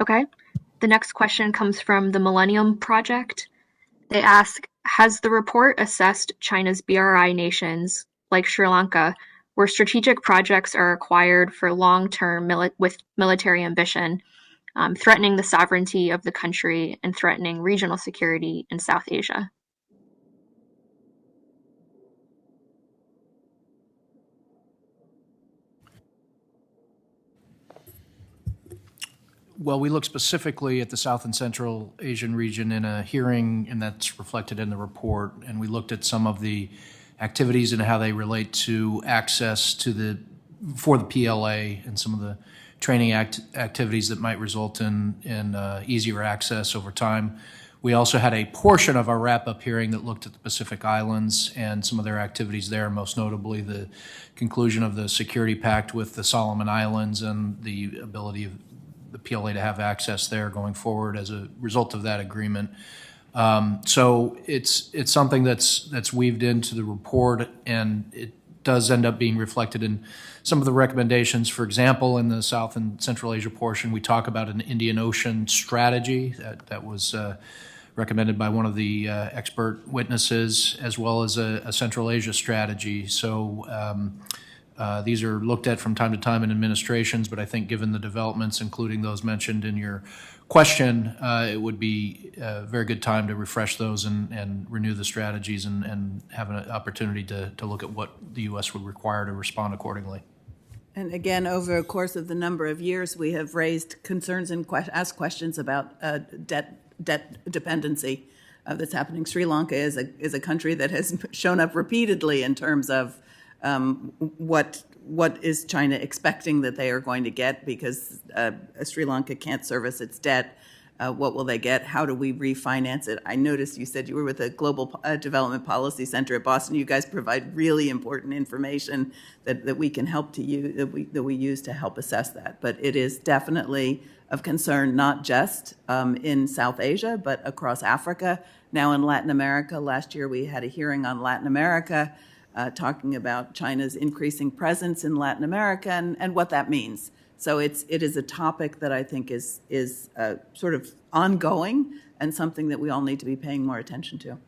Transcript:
Okay. The next question comes from the Millennium Project. They ask, has the report assessed China's BRI nations, like Sri Lanka, where strategic projects are acquired for long-term with military ambition, threatening the sovereignty of the country and threatening regional security in South Asia? Well, we looked specifically at the South and Central Asian region in a hearing, and that's reflected in the report. And we looked at some of the activities and how they relate to access to for the PLA and some of the training activities that might result in easier access over time. We also had a portion of our wrap-up hearing that looked at the Pacific Islands and some of their activities there, most notably the conclusion of the security pact with the Solomon Islands and the ability of the PLA to have access there going forward as a result of that agreement. So it's something that's weaved into the report, and it does end up being reflected in some of the recommendations. For example, in the South and Central Asia portion, we talk about an Indian Ocean strategy that was recommended by one of the expert witnesses, as well as a Central Asia strategy. So these are looked at from time to time in administrations, but I think given the developments, including those mentioned in your question, it would be a very good time to refresh those and renew the strategies and have an opportunity to look at what the U.S. would require to respond accordingly. And again, over the course of the number of years, we have raised concerns and asked questions about debt dependency that's happening. Sri Lanka is a country that has shown up repeatedly in terms of what is China expecting that they are going to get because Sri Lanka can't service its debt. What will they get? How do we refinance it? I noticed you said you were with the Global Development Policy Center at Boston. You guys provide really important information that we can help to use, that we use to help assess that. But it is definitely of concern, not just in South Asia, but across Africa, now in Latin America. Last year we had a hearing on Latin America, talking about China's increasing presence in Latin America and what that means. So it is a topic that I think is sort of ongoing and something that we all need to be paying more attention to.